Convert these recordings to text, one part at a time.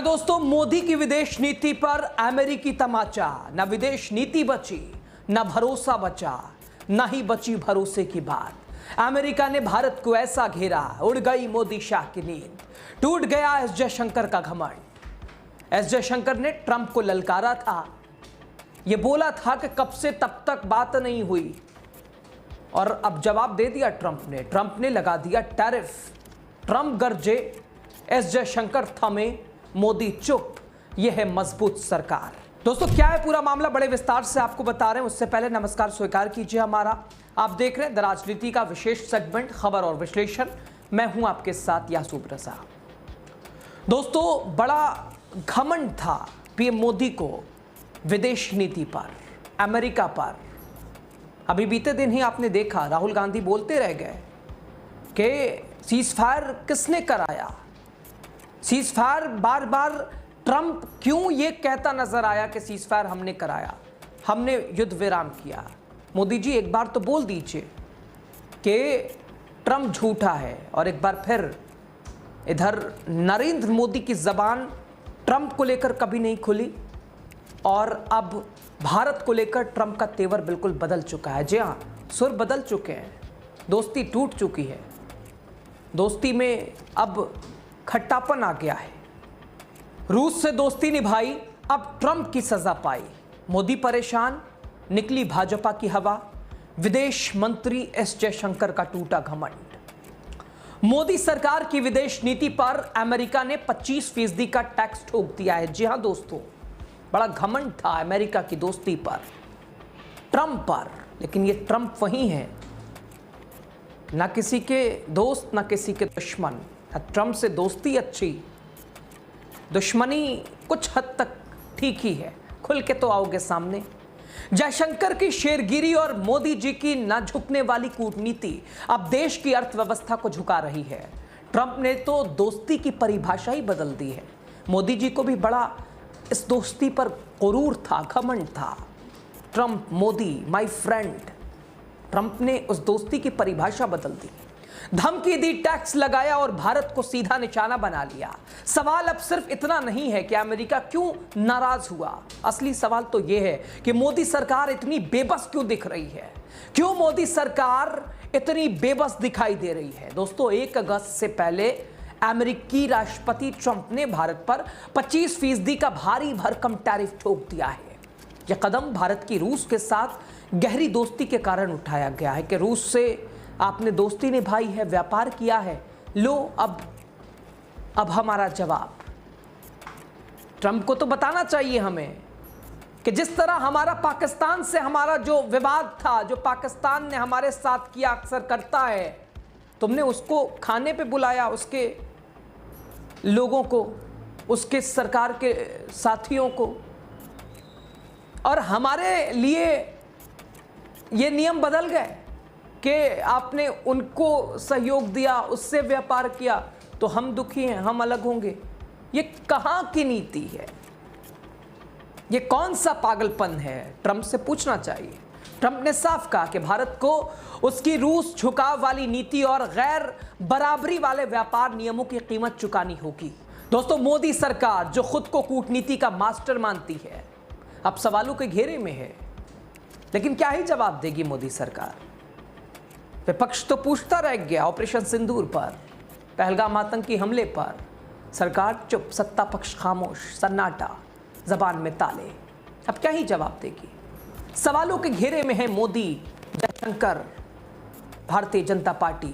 जहां दोस्तों मोदी की विदेश नीति पर अमेरिकी तमाचा, न विदेश नीति बची, न भरोसा बचा, न ही बची भरोसे की बात। अमेरिका ने भारत को ऐसा घेरा, उड़ गई मोदी शाह की नींद, टूट गया एस जयशंकर का घमंड। एस जयशंकर ने ट्रंप को ललकारा था, यह बोला था कि कब से तब तक बात नहीं हुई, और अब जवाब दे दिया ट्रंप ने लगा दिया टैरिफ। ट्रंप गरजे, एस जयशंकर थमे, मोदी चुप। यह है मजबूत सरकार। दोस्तों क्या है पूरा मामला, बड़े विस्तार से आपको बता रहे हैं। उससे पहले नमस्कार स्वीकार कीजिए हमारा। आप देख रहे हैं द राजनीति का विशेष सेगमेंट खबर और विश्लेषण। मैं हूं आपके साथ यासूब रजा। दोस्तों बड़ा घमंड था पीएम मोदी को विदेश नीति पर, अमेरिका पर। अभी बीते दिन ही आपने देखा राहुल गांधी बोलते रह गए कि सीज फायर किसने कराया। सीज फायर बार बार ट्रंप क्यों ये कहता नजर आया कि सीज फायर हमने कराया, हमने युद्ध विराम किया। मोदी जी एक बार तो बोल दीजिए कि ट्रंप झूठा है, और एक बार फिर इधर नरेंद्र मोदी की जबान ट्रंप को लेकर कभी नहीं खुली, और अब भारत को लेकर ट्रंप का तेवर बिल्कुल बदल चुका है। जी हाँ, सुर बदल चुके हैं, दोस्ती टूट चुकी है, दोस्ती में अब खट्टापन आ गया है। रूस से दोस्ती निभाई, अब ट्रंप की सजा पाई। मोदी परेशान, निकली भाजपा की हवा। विदेश मंत्री एस जयशंकर का टूटा घमंड। मोदी सरकार की विदेश नीति पर अमेरिका ने 25% का टैक्स ठोक दिया है। जी हां दोस्तों, बड़ा घमंड था अमेरिका की दोस्ती पर, ट्रंप पर। लेकिन ये ट्रंप वही है, ना किसी के दोस्त ना किसी के दुश्मन। ट्रंप से दोस्ती अच्छी, दुश्मनी कुछ हद तक ठीक ही है। खुल के तो आओगे सामने। जयशंकर की शेरगिरी और मोदी जी की ना झुकने वाली कूटनीति अब देश की अर्थव्यवस्था को झुका रही है। ट्रंप ने तो दोस्ती की परिभाषा ही बदल दी है। मोदी जी को भी बड़ा इस दोस्ती पर गुरूर था, घमंड था। Trump Modi my friend, Trump ने उस दोस्ती की परिभाषा बदल दी, धमकी दी, टैक्स लगाया और भारत को सीधा निशाना बना लिया। सवाल अब सिर्फ इतना नहीं है कि अमेरिका क्यों नाराज हुआ, असली सवाल तो यह है कि मोदी सरकार इतनी बेबस क्यों दिख रही है। क्यों मोदी सरकार इतनी बेबस दिखाई दे रही है। दोस्तों 1 अगस्त से पहले अमेरिकी राष्ट्रपति ट्रंप ने भारत पर 25% का भारी भरकम टैरिफ ठोक दिया है। यह कदम भारत की रूस के साथ गहरी दोस्ती के कारण उठाया गया है कि रूस से आपने दोस्ती निभाई है, व्यापार किया है, लो अब हमारा जवाब। ट्रंप को तो बताना चाहिए हमें कि जिस तरह हमारा पाकिस्तान से हमारा जो विवाद था, जो पाकिस्तान ने हमारे साथ किया, अक्सर करता है, तुमने उसको खाने पे बुलाया, उसके लोगों को, उसके सरकार के साथियों को, और हमारे लिए ये नियम बदल गए कि आपने उनको सहयोग दिया, उससे व्यापार किया, तो हम दुखी हैं, हम अलग होंगे। ये कहां की नीति है, ये कौन सा पागलपन है, ट्रंप से पूछना चाहिए। ट्रंप ने साफ कहा कि भारत को उसकी रूस झुकाव वाली नीति और गैर बराबरी वाले व्यापार नियमों की कीमत चुकानी होगी। दोस्तों मोदी सरकार जो खुद को कूटनीति का मास्टर मानती है, अब सवालों के घेरे में है। लेकिन क्या ही जवाब देगी मोदी सरकार। विपक्ष तो पूछता रह गया ऑपरेशन सिंदूर पर, पहलगाम आतंकी हमले पर। सरकार चुप, सत्ता पक्ष खामोश, सन्नाटा, जबान में ताले। अब क्या ही जवाब देगी। सवालों के घेरे में है मोदी, जयशंकर, भारतीय जनता पार्टी।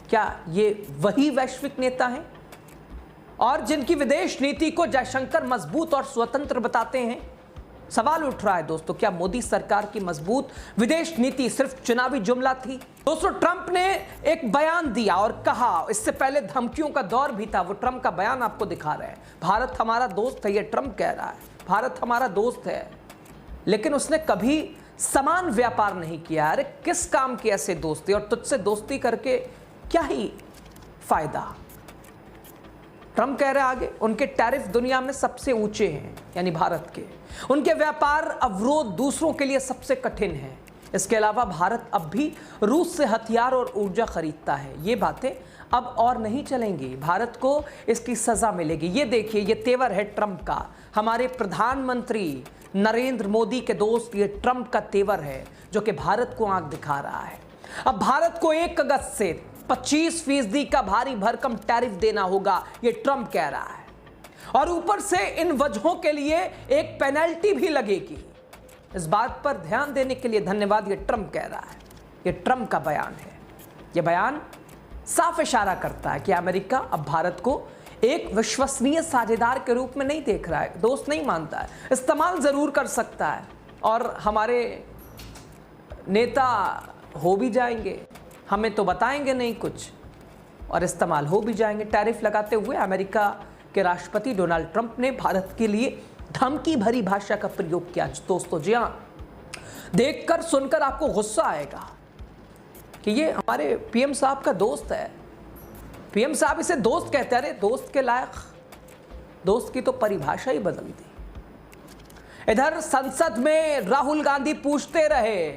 क्या ये वही वैश्विक नेता हैं और जिनकी विदेश नीति को जयशंकर मजबूत और स्वतंत्र बताते हैं। सवाल उठ रहा है दोस्तों, क्या मोदी सरकार की मजबूत विदेश नीति सिर्फ चुनावी जुमला थी। दोस्तों ट्रंप ने एक बयान दिया और कहा, इससे पहले धमकियों का दौर भी था, वो ट्रंप का बयान आपको दिखा रहे हैं। भारत हमारा दोस्त है, ये ट्रंप कह रहा है, भारत हमारा दोस्त है। लेकिन उसने कभी समान व्यापार नहीं किया। अरे किस काम की ऐसे दोस्ती, और तुझसे दोस्ती करके क्या ही फायदा। ट्रंप कह रहे आगे, उनके टैरिफ दुनिया में सबसे ऊंचे हैं, यानी भारत के। उनके व्यापार अवरोध दूसरों के लिए सबसे कठिन है। इसके अलावा भारत अब भी रूस से हथियार और ऊर्जा खरीदता है। ये बातें अब और नहीं चलेंगी, भारत को इसकी सज़ा मिलेगी। ये देखिए, ये तेवर है ट्रंप का, हमारे प्रधानमंत्री नरेंद्र मोदी के दोस्त, ये ट्रंप का तेवर है जो कि भारत को आंख दिखा रहा है। अब भारत को 1 अगस्त से 25% का भारी भरकम टैरिफ देना होगा, ये ट्रंप कह रहा है, और ऊपर से इन वजहों के लिए एक पेनल्टी भी लगेगी। इस बात पर ध्यान देने के लिए धन्यवाद, ये ट्रंप कह रहा है। ये ट्रंप का बयान है। ये बयान साफ इशारा करता है कि अमेरिका अब भारत को एक विश्वसनीय साझेदार के रूप में नहीं देख रहा है, दोस्त नहीं मानता है। इस्तेमाल ज़रूर कर सकता है और हमारे नेता हो भी जाएंगे, हमें तो बताएंगे नहीं कुछ, और इस्तेमाल हो भी जाएंगे। टैरिफ लगाते हुए अमेरिका के राष्ट्रपति डोनाल्ड ट्रंप ने भारत के लिए धमकी भरी भाषा का प्रयोग किया। दोस्तों जी हाँ, देखकर सुनकर आपको गुस्सा आएगा कि ये हमारे पीएम साहब का दोस्त है। पीएम साहब इसे दोस्त कहते हैं। अरे दोस्त के लायक, दोस्त की तो परिभाषा ही बदल दी। इधर संसद में राहुल गांधी पूछते रहे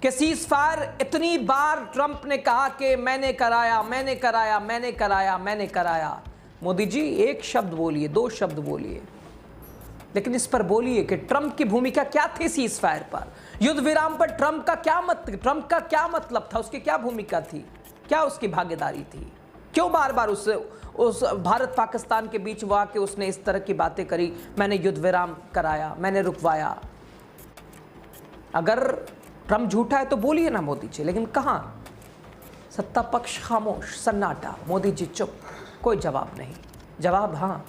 कि सीज़फायर, इतनी बार ट्रंप ने कहा कि मैंने कराया, मैंने कराया, मैंने कराया, मैंने कराया। मोदी जी एक शब्द बोलिए, 2 शब्द बोलिए, लेकिन इस पर बोलिए कि ट्रंप की भूमिका क्या थी सीज़फायर पर, युद्ध विराम पर ट्रंप का क्या मतलब था, उसकी क्या भूमिका थी, क्या उसकी भागीदारी थी, क्यों बार बार उस भारत पाकिस्तान के बीच वो आके उसने इस तरह की बातें करी, मैंने युद्ध विराम कराया, मैंने रुकवाया। अगर ट्रंप झूठा है तो बोलिए ना मोदी जी, लेकिन कहाँ, सत्ता पक्ष खामोश, सन्नाटा, मोदी जी चुप, कोई जवाब नहीं। जवाब हाँ,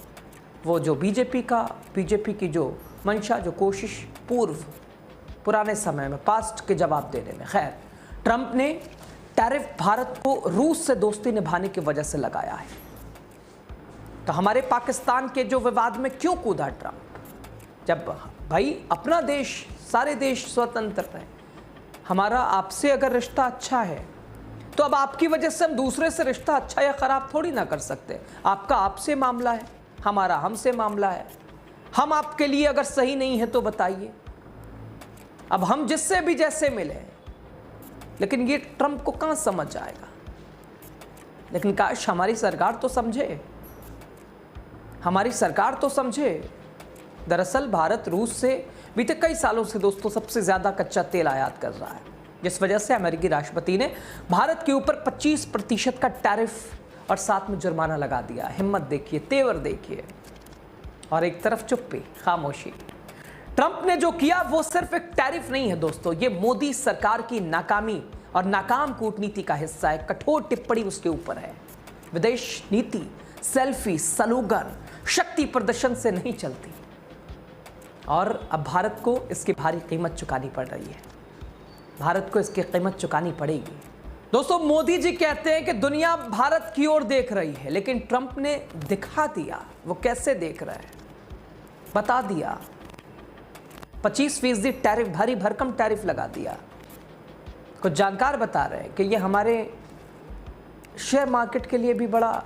वो जो बीजेपी की जो मंशा, जो कोशिश पुराने समय में, पास्ट के जवाब देने में। खैर, ट्रंप ने टैरिफ भारत को रूस से दोस्ती निभाने की वजह से लगाया है। तो हमारे पाकिस्तान के जो विवाद में क्यों कूदा ट्रंप, जब भाई अपना देश, सारे देश स्वतंत्र हैं, हमारा आपसे अगर रिश्ता अच्छा है तो अब आपकी वजह से हम दूसरे से रिश्ता अच्छा या ख़राब थोड़ी ना कर सकते। आपका आपसे मामला है, हमारा हमसे मामला है। हम आपके लिए अगर सही नहीं है तो बताइए। अब हम जिससे भी जैसे मिले, लेकिन ये ट्रंप को कहाँ समझ आएगा। लेकिन काश हमारी सरकार तो समझे, हमारी सरकार तो समझे। दरअसल भारत रूस से बीते कई सालों से दोस्तों सबसे ज़्यादा कच्चा तेल आयात कर रहा है, जिस वजह से अमेरिकी राष्ट्रपति ने भारत के ऊपर 25% का टैरिफ और साथ में जुर्माना लगा दिया। हिम्मत देखिए, तेवर देखिए, और एक तरफ चुप्पी, खामोशी। ट्रंप ने जो किया वो सिर्फ एक टैरिफ नहीं है दोस्तों, ये मोदी सरकार की नाकामी और नाकाम कूटनीति का हिस्सा है। कठोर टिप्पणी उसके ऊपर है। विदेश नीति सेल्फी, स्लोगन, शक्ति प्रदर्शन से नहीं चलती, और अब भारत को इसकी भारी कीमत चुकानी पड़ रही है। भारत को इसकी कीमत चुकानी पड़ेगी। दोस्तों, मोदी जी कहते हैं कि दुनिया भारत की ओर देख रही है, लेकिन ट्रंप ने दिखा दिया वो कैसे देख रहा है, बता दिया। 25% टैरिफ, भारी भरकम टैरिफ लगा दिया। कुछ जानकार बता रहे हैं कि ये हमारे शेयर मार्केट के लिए भी बड़ा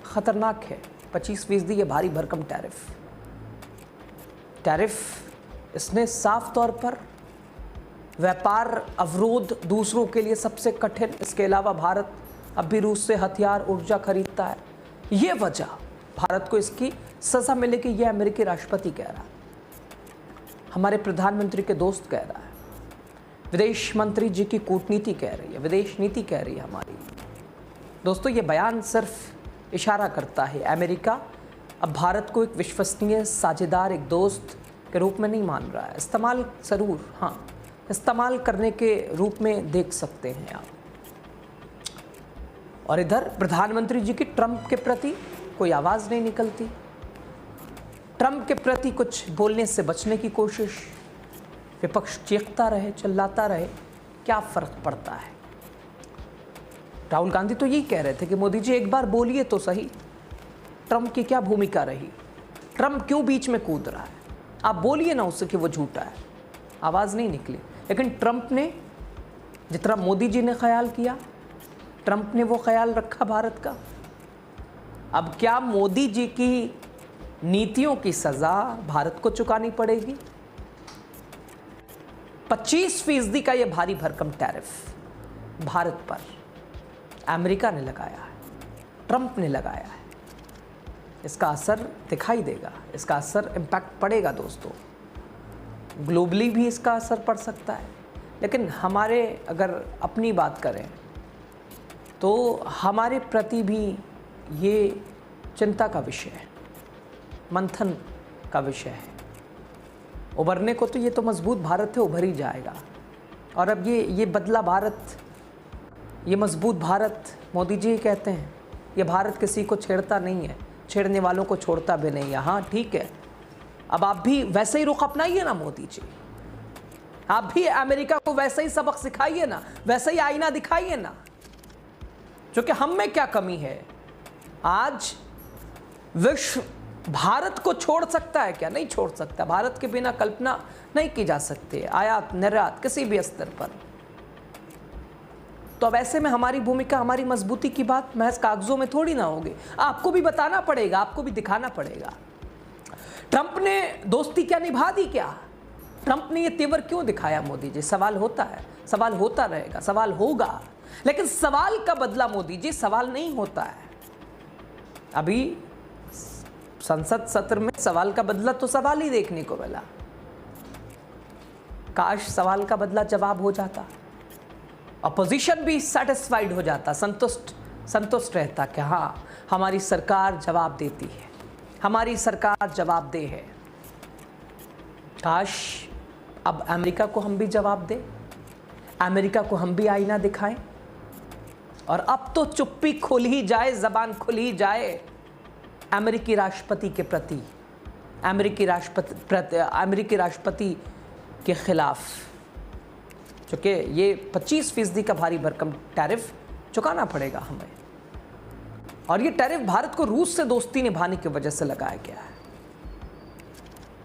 खतरनाक है। 25% ये भारी भरकम टैरिफ इसने साफ तौर पर व्यापार अवरोध दूसरों के लिए सबसे कठिन। इसके अलावा भारत अब भी रूस से हथियार, ऊर्जा खरीदता है। ये वजह भारत को इसकी सज़ा मिलेगी, ये अमेरिकी राष्ट्रपति कह रहा है, हमारे प्रधानमंत्री के दोस्त कह रहा है, विदेश मंत्री जी की कूटनीति कह रही है, विदेश नीति कह रही है हमारी। दोस्तों, ये बयान सिर्फ इशारा करता है, अमेरिका अब भारत को एक विश्वसनीय साझेदार, एक दोस्त के रूप में नहीं मान रहा है। इस्तेमाल ज़रूर, हाँ, इस्तेमाल करने के रूप में देख सकते हैं आप। और इधर प्रधानमंत्री जी की ट्रंप के प्रति कोई आवाज़ नहीं निकलती। ट्रंप के प्रति कुछ बोलने से बचने की कोशिश, विपक्ष चीखता रहे, चिल्लाता रहे, क्या फ़र्क पड़ता है। राहुल गांधी तो यही कह रहे थे कि मोदी जी एक बार बोलिए तो सही, ट्रंप की क्या भूमिका रही, ट्रंप क्यों बीच में कूद रहा है, आप बोलिए ना उससे कि वो झूठा है। आवाज़ नहीं निकली। लेकिन ट्रंप ने जितना मोदी जी ने ख्याल किया, ट्रंप ने वो ख्याल रखा भारत का। अब क्या मोदी जी की नीतियों की सज़ा भारत को चुकानी पड़ेगी? 25% का ये भारी भरकम टैरिफ भारत पर अमेरिका ने लगाया है, ट्रंप ने लगाया है। इसका असर दिखाई देगा, इसका असर इम्पैक्ट पड़ेगा दोस्तों, ग्लोबली भी इसका असर पड़ सकता है। लेकिन हमारे अगर अपनी बात करें तो हमारे प्रति भी ये चिंता का विषय है, मंथन का विषय है। उभरने को तो ये तो मजबूत भारत है, उभर ही जाएगा। और अब ये बदला भारत, ये मजबूत भारत, मोदी जी कहते हैं ये भारत किसी को छेड़ता नहीं है, छेड़ने वालों को छोड़ता भी नहीं है। हाँ ठीक है, अब आप भी वैसे ही रुख अपनाइए ना मोदी जी, आप भी अमेरिका को वैसे ही सबक सिखाइए ना, वैसे ही आईना दिखाइए ना। जो कि हम में क्या कमी है? आज विश्व भारत को छोड़ सकता है क्या? नहीं छोड़ सकता। भारत के बिना कल्पना नहीं की जा सकती, आयात निर्यात किसी भी स्तर पर। तो अब ऐसे में हमारी भूमिका, हमारी मजबूती की बात महज कागजों में थोड़ी ना होगी, आपको भी बताना पड़ेगा, आपको भी दिखाना पड़ेगा। ट्रंप ने दोस्ती क्या निभा दी क्या? ट्रंप ने ये तेवर क्यों दिखाया मोदी जी? सवाल होता है, सवाल होता रहेगा, सवाल होगा। लेकिन सवाल का बदला मोदी जी सवाल नहीं होता है। अभी संसद सत्र में सवाल का बदला तो सवाल ही देखने को मिला। काश सवाल का बदला जवाब हो जाता, अपोजिशन भी सेटिस्फाइड हो जाता, संतुष्ट रहता कि हाँ हमारी सरकार जवाब देती है, हमारी सरकार जवाबदेह है। काश अब अमेरिका को हम भी जवाब दें, अमेरिका को हम भी आईना दिखाएं। और अब तो चुप्पी खुल ही जाए, जबान खुल ही जाए अमेरिकी राष्ट्रपति के प्रति, अमेरिकी राष्ट्रपति के खिलाफ, क्योंकि ये 25% का भारी भरकम टैरिफ चुकाना पड़ेगा हमें। और ये टैरिफ भारत को रूस से दोस्ती निभाने की वजह से लगाया गया है,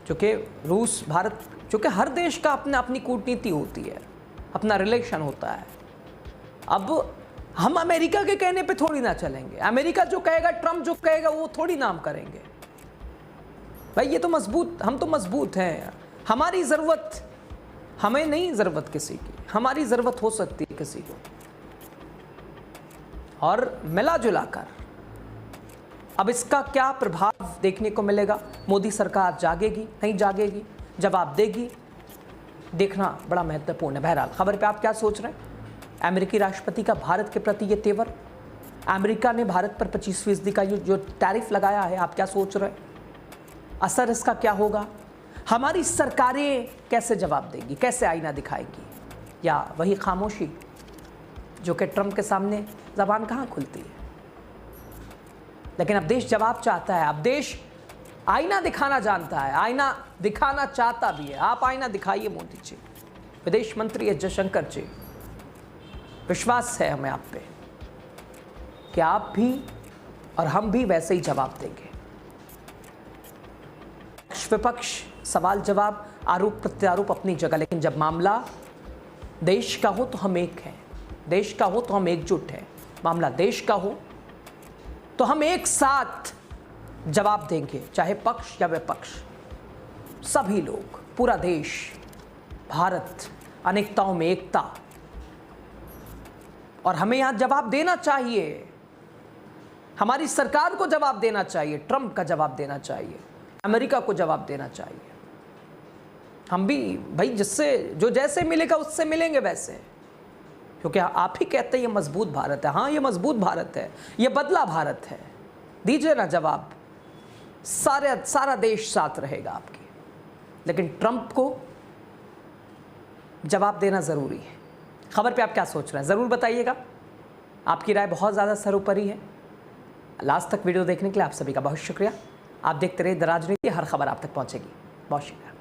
क्योंकि रूस भारत, क्योंकि हर देश का अपना अपनी कूटनीति होती है, अपना रिलेशन होता है। अब हम अमेरिका के कहने पे थोड़ी ना चलेंगे, अमेरिका जो कहेगा, ट्रंप जो कहेगा वो थोड़ी ना हम करेंगे। भाई ये तो मजबूत, हम तो मजबूत हैं, हमारी ज़रूरत, हमें नहीं ज़रूरत किसी की, हमारी ज़रूरत हो सकती है किसी को। और मिला जुला कर अब इसका क्या प्रभाव देखने को मिलेगा? मोदी सरकार जागेगी, नहीं जागेगी, जवाब देगी, देखना बड़ा महत्वपूर्ण है। बहरहाल खबर पे आप क्या सोच रहे हैं? अमेरिकी राष्ट्रपति का भारत के प्रति ये तेवर, अमेरिका ने भारत पर 25% का जो टैरिफ लगाया है, आप क्या सोच रहे हैं? असर इसका क्या होगा? हमारी सरकारें कैसे जवाब देंगी, कैसे आईना दिखाएगी? या वही खामोशी जो कि ट्रंप के सामने जबान कहाँ खुलती है? लेकिन अब देश जवाब चाहता है, अब देश आईना दिखाना जानता है, आईना दिखाना चाहता भी है। आप आईना दिखाइए मोदी जी, विदेश मंत्री एस जयशंकर जी, विश्वास है हमें आप पे कि आप भी और हम भी वैसे ही जवाब देंगे। विपक्ष, सवाल जवाब, आरोप प्रत्यारोप अपनी जगह, लेकिन जब मामला देश का हो तो हम एक हैं, देश का हो तो हम एकजुट हैं। मामला देश का हो तो हम एक साथ जवाब देंगे, चाहे पक्ष या विपक्ष, सभी लोग, पूरा देश, भारत, अनेकताओं में एकता। और हमें यहां जवाब देना चाहिए, हमारी सरकार को जवाब देना चाहिए, ट्रंप का जवाब देना चाहिए, अमेरिका को जवाब देना चाहिए। हम भी भाई जिससे जो जैसे मिलेगा उससे मिलेंगे वैसे, क्योंकि आप ही कहते हैं ये मजबूत भारत है। हाँ ये मजबूत भारत है, ये बदला भारत है, दीजिए ना जवाब, सारा देश साथ रहेगा आपके। लेकिन ट्रंप को जवाब देना ज़रूरी है। खबर पे आप क्या सोच रहे हैं ज़रूर बताइएगा, आपकी राय बहुत ज़्यादा सर्वोपरि है। लास्ट तक वीडियो देखने के लिए आप सभी का बहुत शुक्रिया। आप देखते रहिए द राजनीति, हर खबर आप तक पहुंचेगी। बहुत शुक्रिया।